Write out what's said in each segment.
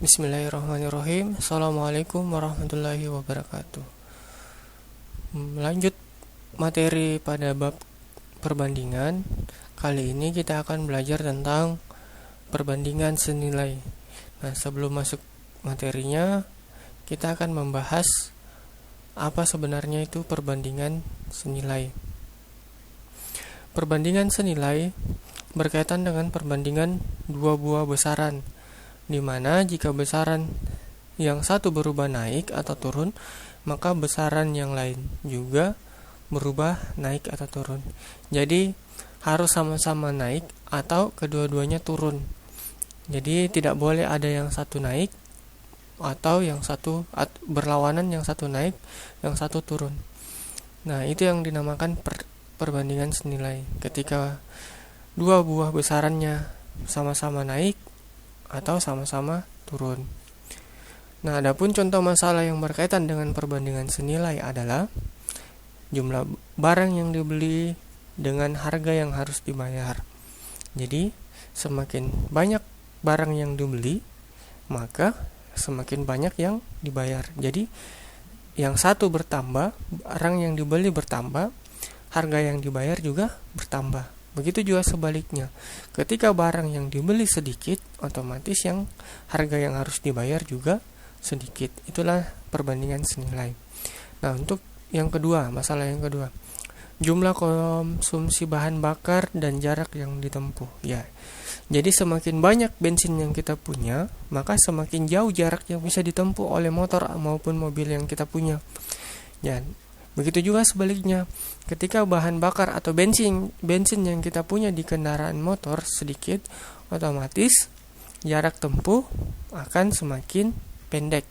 Bismillahirrahmanirrahim. Assalamualaikum warahmatullahi wabarakatuh. Lanjut materi pada bab perbandingan. Kali ini kita akan belajar tentang perbandingan senilai. Nah, sebelum masuk materinya, kita akan membahas apa sebenarnya itu perbandingan senilai. Perbandingan senilai berkaitan dengan perbandingan dua buah besaran, di mana jika besaran yang satu berubah naik atau turun, maka besaran yang lain juga berubah naik atau turun. Jadi harus sama-sama naik atau kedua-duanya turun. Jadi tidak boleh ada yang satu naik atau yang satu berlawanan, yang satu naik, yang satu turun. Nah, itu yang dinamakan perbandingan senilai. Ketika dua buah besarannya sama-sama naik atau sama-sama turun. Nah, adapun contoh masalah yang berkaitan dengan perbandingan senilai adalah jumlah barang yang dibeli dengan harga yang harus dibayar. Jadi, semakin banyak barang yang dibeli, maka semakin banyak yang dibayar. Jadi, yang satu bertambah, barang yang dibeli bertambah, harga yang dibayar juga bertambah. Begitu juga sebaliknya. Ketika barang yang dibeli sedikit, otomatis yang harga yang harus dibayar juga sedikit. Itulah perbandingan senilai. Nah, untuk yang kedua, masalah yang kedua, jumlah konsumsi bahan bakar dan jarak yang ditempuh. Ya. Jadi semakin banyak bensin yang kita punya, maka semakin jauh jarak yang bisa ditempuh oleh motor maupun mobil yang kita punya. Ya. Begitu juga sebaliknya, ketika bahan bakar atau bensin yang kita punya di kendaraan motor sedikit, otomatis jarak tempuh akan semakin pendek.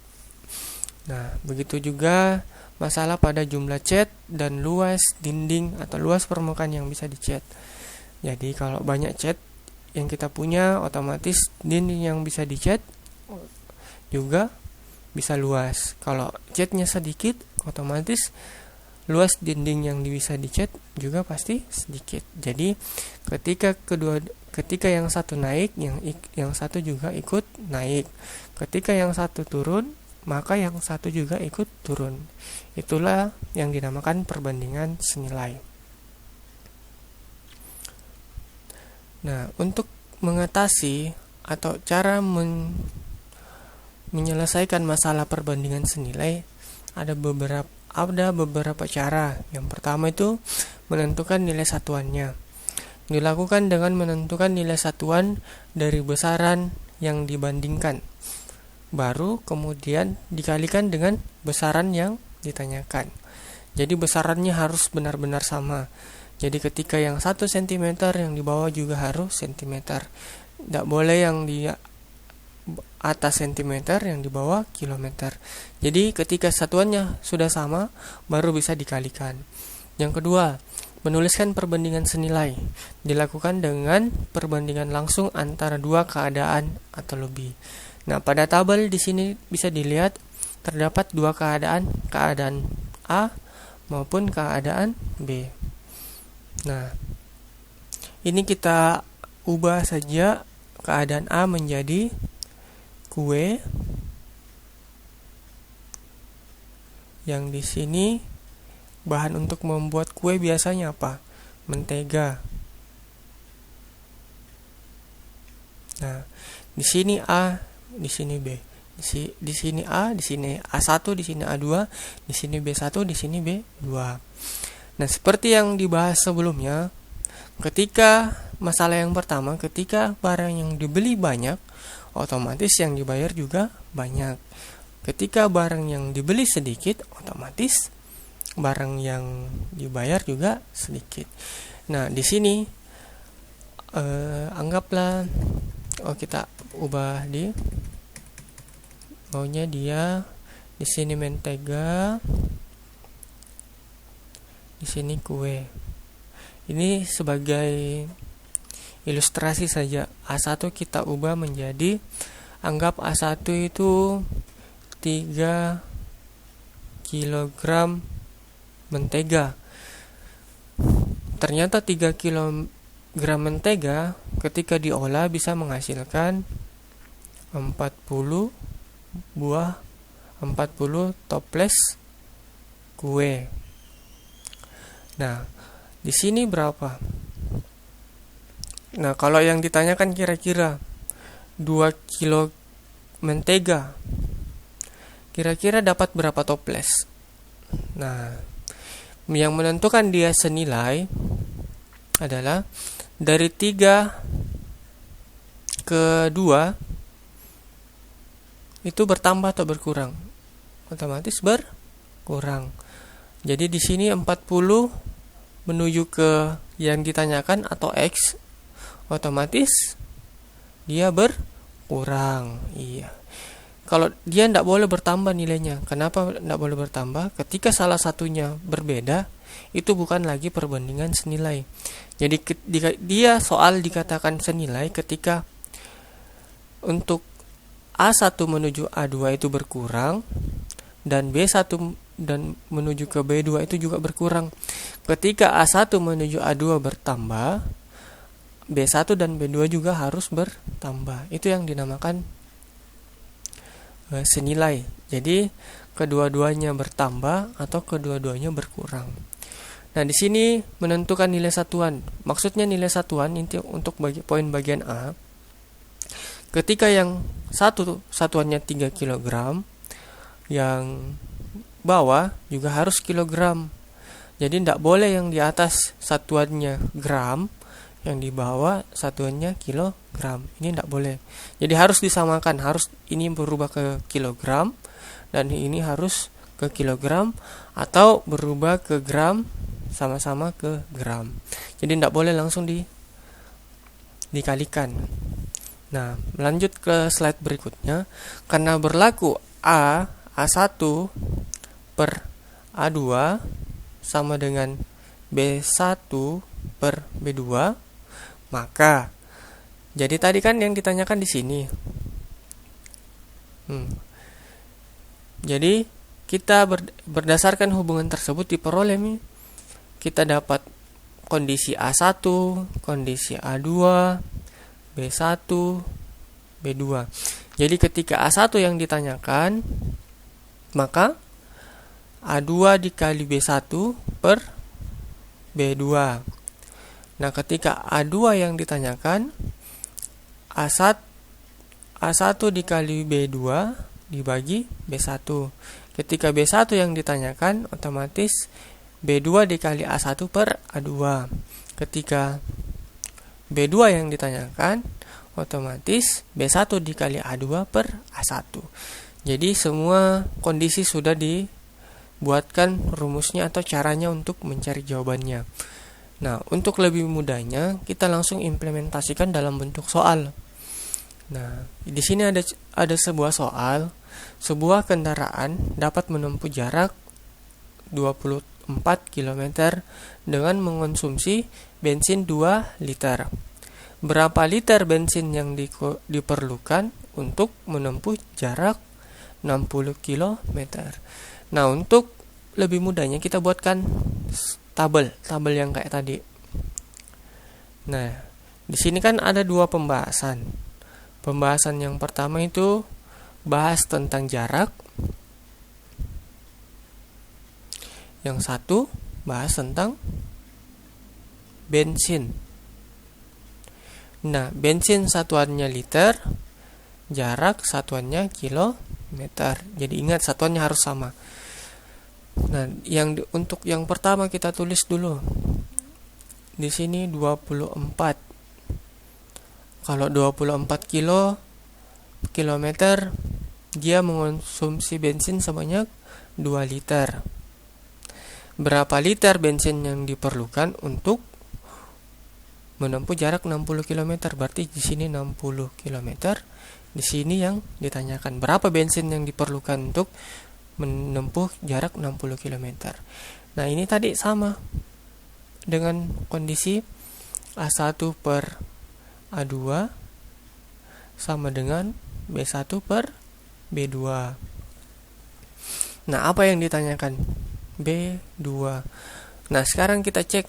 Nah, begitu juga masalah pada jumlah cat dan luas dinding atau luas permukaan yang bisa dicat. Jadi kalau banyak cat yang kita punya, otomatis dinding yang bisa dicat juga bisa luas. Kalau catnya sedikit, otomatis luas dinding yang bisa dicat juga pasti sedikit. Jadi ketika yang satu naik, yang satu juga ikut naik. Ketika yang satu turun, maka yang satu juga ikut turun. Itulah yang dinamakan perbandingan senilai. Nah, untuk mengatasi atau cara menyelesaikan masalah perbandingan senilai, ada beberapa cara. Yang pertama itu menentukan nilai satuannya. Dilakukan dengan menentukan nilai satuan dari besaran yang dibandingkan. Baru kemudian dikalikan dengan besaran yang ditanyakan. Jadi besarannya harus benar-benar sama. Jadi ketika yang 1 cm, yang di bawah juga harus cm. Tidak boleh yang di atas sentimeter, yang di bawah kilometer. Jadi ketika satuannya sudah sama, baru bisa dikalikan. Yang kedua, menuliskan perbandingan senilai. Dilakukan dengan perbandingan langsung antara dua keadaan atau lebih. Nah, pada tabel di sini bisa dilihat terdapat dua keadaan A maupun keadaan B. Nah, ini kita ubah saja keadaan A menjadi kue, yang di sini bahan untuk membuat kue biasanya apa? Mentega. Nah, di sini A, di sini B. Di sini A, di sini A1, di sini A2, di sini B1, di sini B2. Nah, seperti yang dibahas sebelumnya, ketika masalah yang pertama, ketika barang yang dibeli banyak, otomatis yang dibayar juga banyak. Ketika barang yang dibeli sedikit, otomatis barang yang dibayar juga sedikit. Nah, di sini anggaplah kita ubah maunya dia di sini mentega, di sini kue. Ini sebagai ilustrasi saja. A1 kita ubah menjadi, anggap A1 itu 3 kg mentega. Ternyata 3 kg mentega ketika diolah bisa menghasilkan 40 buah 40 toples kue. Nah, di sini berapa? Nah, kalau yang ditanyakan kira-kira 2 kilo mentega, kira-kira dapat berapa toples? Nah, yang menentukan dia senilai adalah dari 3 ke 2 itu bertambah atau berkurang? Otomatis berkurang. Jadi di sini 40 menuju ke yang ditanyakan atau X, otomatis dia berkurang. Iya. Kalau dia tidak boleh bertambah nilainya. Kenapa tidak boleh bertambah? Ketika salah satunya berbeda, itu bukan lagi perbandingan senilai. Jadi dia soal dikatakan senilai ketika untuk A1 menuju A2 itu berkurang, dan B1 dan menuju ke B2 itu juga berkurang. Ketika A1 menuju A2 bertambah, B1 dan B2 juga harus bertambah. Itu yang dinamakan senilai. Jadi kedua-duanya bertambah atau kedua-duanya berkurang. Nah, di sini menentukan nilai satuan. Maksudnya nilai satuan inti untuk poin bagian A. Ketika yang satuannya 3 kg, yang bawah juga harus kilogram. Jadi tidak boleh yang di atas satuannya gram, yang di bawah satuannya kilogram. Ini tidak boleh. Jadi harus disamakan, harus ini berubah ke kilogram dan ini harus ke kilogram, atau berubah ke gram sama-sama ke gram. Jadi tidak boleh langsung dikalikan. Nah, lanjut ke slide berikutnya. Karena berlaku A1 per A2 sama dengan B1 per B2, maka jadi tadi kan yang ditanyakan di sini. Jadi kita berdasarkan hubungan tersebut diperoleh nih, kita dapat kondisi A1, kondisi A2, B1, B2. Jadi ketika A1 yang ditanyakan, maka A2 dikali B1 per B2. Nah, ketika A2 yang ditanyakan, A1 dikali B2 dibagi B1. Ketika B1 yang ditanyakan, otomatis B2 dikali A1 per A2. Ketika B2 yang ditanyakan, otomatis B1 dikali A2 per A1. Jadi semua kondisi sudah dibuatkan rumusnya atau caranya untuk mencari jawabannya. Nah, untuk lebih mudahnya kita langsung implementasikan dalam bentuk soal. Nah, di sini ada sebuah soal. Sebuah kendaraan dapat menempuh jarak 24 km dengan mengonsumsi bensin 2 liter. Berapa liter bensin yang diperlukan untuk menempuh jarak 60 km? Nah, untuk lebih mudahnya kita buatkan tabel yang kayak tadi. Nah, di sini kan ada 2 pembahasan. Pembahasan yang pertama itu bahas tentang jarak. Yang satu bahas tentang bensin. Nah, bensin satuannya liter, jarak satuannya kilometer. Jadi ingat satuannya harus sama. Nah, untuk yang pertama kita tulis dulu. Di sini 24. Kalau 24 kilometer, dia mengonsumsi bensin sebanyak 2 liter. Berapa liter bensin yang diperlukan untuk menempuh jarak 60 km? Berarti di sini 60 km. Di sini yang ditanyakan berapa bensin yang diperlukan untuk menempuh jarak 60 km. Nah, ini tadi sama dengan kondisi A1 per A2 sama dengan B1 per B2. Nah, apa yang ditanyakan? B2. Nah, sekarang kita cek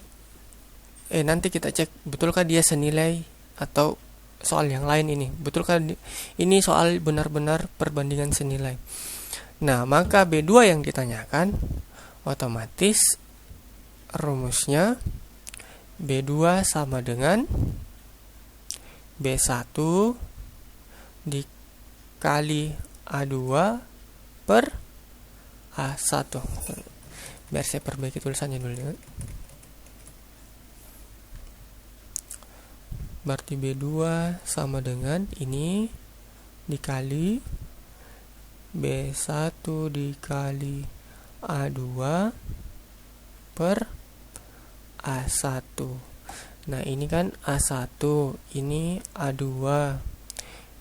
nanti kita cek betulkah dia senilai atau soal yang lain ini. Betulkah ini soal benar-benar perbandingan senilai? Nah, maka B2 yang ditanyakan otomatis rumusnya B2 sama dengan B1 dikali A2 per A1. Biar saya perbaiki tulisannya dulu ya. Berarti B2 sama dengan ini dikali B1 dikali A2 per A1. Nah, ini kan A1, ini A2,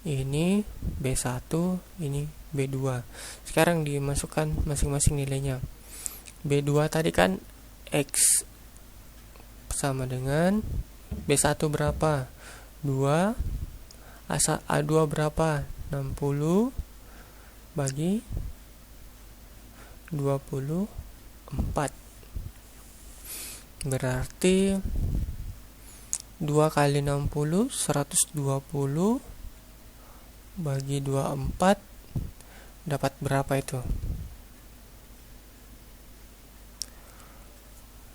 ini B1, ini B2. Sekarang dimasukkan masing-masing nilainya. B2 tadi kan X sama dengan B1 berapa? 2. A2 berapa? 60 bagi 24. Berarti 2 kali 60 120 bagi 24 dapat berapa itu?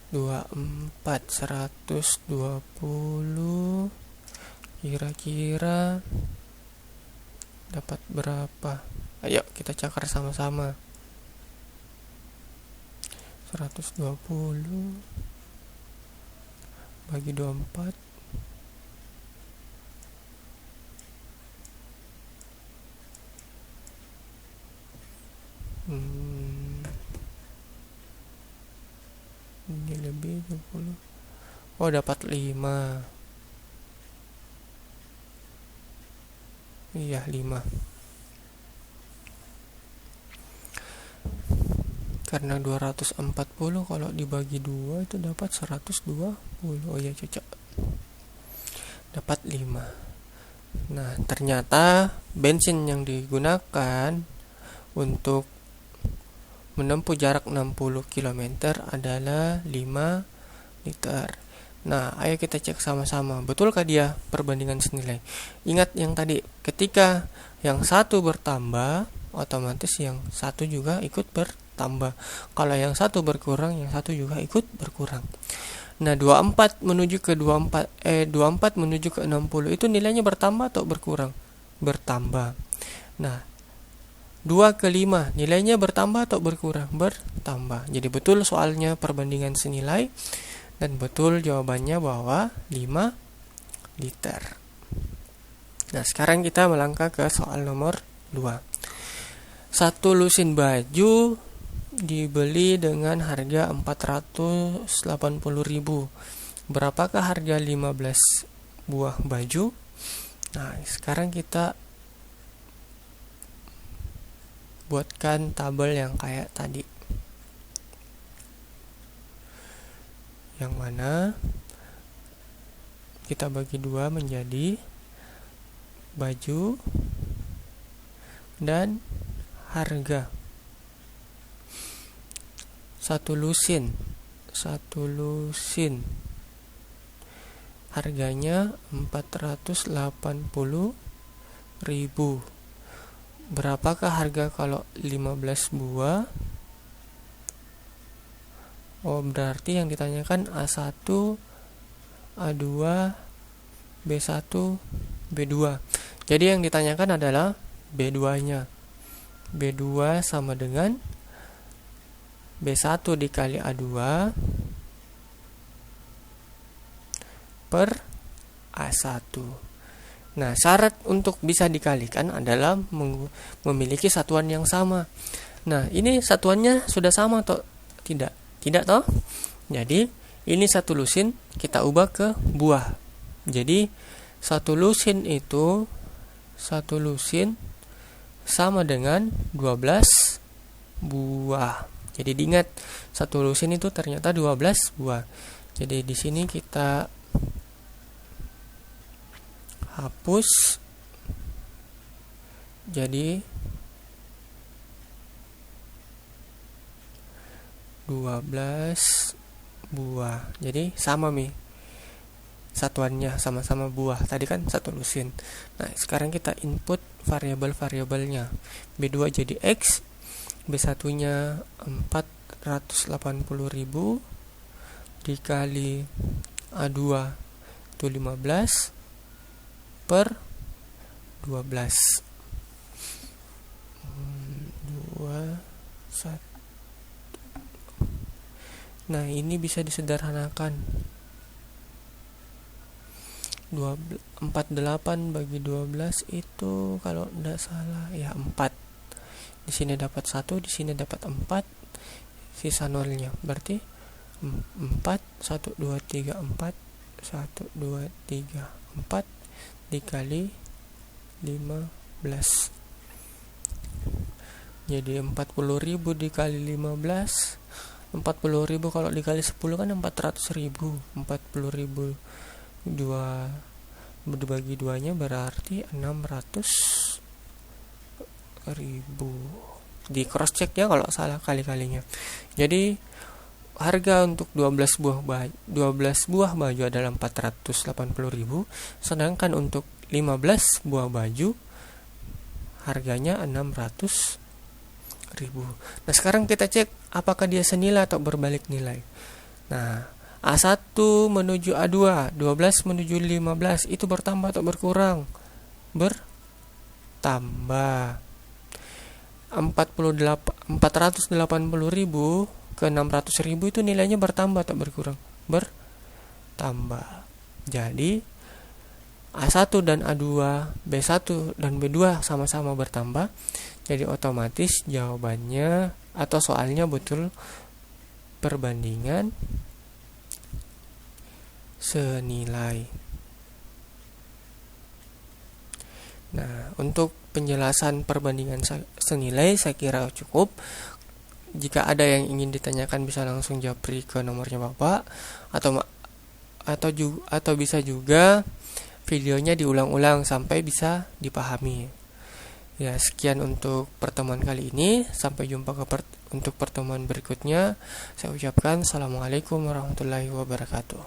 24 120 kira-kira dapat berapa? Ayo kita cakar sama-sama. 120 bagi 24 ini lebih 20. Oh, dapat 5. Iya, 5. Karena 240 kalau dibagi 2 itu dapat 120. Oh iya, cocok. Dapat 5. Nah, ternyata bensin yang digunakan untuk menempuh jarak 60 km adalah 5 liter. Nah, ayo kita cek sama-sama. Betulkah dia perbandingan senilai? Ingat yang tadi, ketika yang satu bertambah, otomatis yang satu juga ikut bertambah. Kalau yang satu berkurang, yang satu juga ikut berkurang. Nah, 24 menuju ke 24 menuju ke 60 itu nilainya bertambah atau berkurang? Bertambah. Nah, 2 ke 5 nilainya bertambah atau berkurang? Bertambah. Jadi betul soalnya perbandingan senilai, dan betul jawabannya bahwa 5 liter. Nah, sekarang kita melangkah ke soal nomor 2. Satu lusin baju dibeli dengan harga 480.000. Berapakah harga 15 buah baju? Nah, sekarang kita buatkan tabel yang kayak tadi, yang mana kita bagi 2 menjadi baju dan harga. Satu lusin harganya 480.000. Berapakah harga kalau 15 buah? Oh, berarti yang ditanyakan A1, A2, B1, B2. Jadi yang ditanyakan adalah B2-nya. B2 sama dengan B1 dikali A2 per A1. Nah, syarat untuk bisa dikalikan adalah memiliki satuan yang sama. Nah, ini satuannya sudah sama atau tidak? Tidak toh? Jadi, ini satu lusin kita ubah ke buah. Jadi, satu lusin sama dengan 12 buah. Jadi diingat, satu lusin itu ternyata 12 buah. Jadi di sini kita hapus, jadi 12 buah. Jadi sama satuannya sama-sama buah. Tadi kan satu lusin. Nah, sekarang kita input variabel-variabelnya. B2 jadi X, B1-nya 480.000 dikali A2 itu 15 per 12. 2 1. Nah, ini bisa disederhanakan. 48 bagi 12 itu kalau tidak salah ya 4. Di sini dapat 1, di sini dapat 4. Sisa nolnya. Berarti 4 1 2 3 4 1 2 3 4 dikali 15. Jadi 40.000 dikali 15. 40.000 kalau dikali 10 kan 400.000. 40.000 2 dibagi 2-nya berarti 600.000. Di cross check ya kalau salah kali-kalinya. Jadi harga untuk 12 buah baju adalah 480.000, sedangkan untuk 15 buah baju harganya 600.000. Nah, sekarang kita cek apakah dia senilai atau berbalik nilai. Nah, A1 menuju A2, 12 menuju 15, itu bertambah atau berkurang? Bertambah. 480.000 ke 600.000 itu nilainya bertambah atau berkurang? Bertambah. Jadi A1 dan A2, B1 dan B2 sama-sama bertambah. Jadi otomatis jawabannya atau soalnya betul perbandingan senilai. Nah, untuk penjelasan perbandingan senilai saya kira cukup. Jika ada yang ingin ditanyakan bisa langsung japri ke nomornya Bapak, atau bisa juga videonya diulang-ulang sampai bisa dipahami. Ya, sekian untuk pertemuan kali ini. Sampai jumpa untuk pertemuan berikutnya. Saya ucapkan Assalamualaikum warahmatullahi wabarakatuh.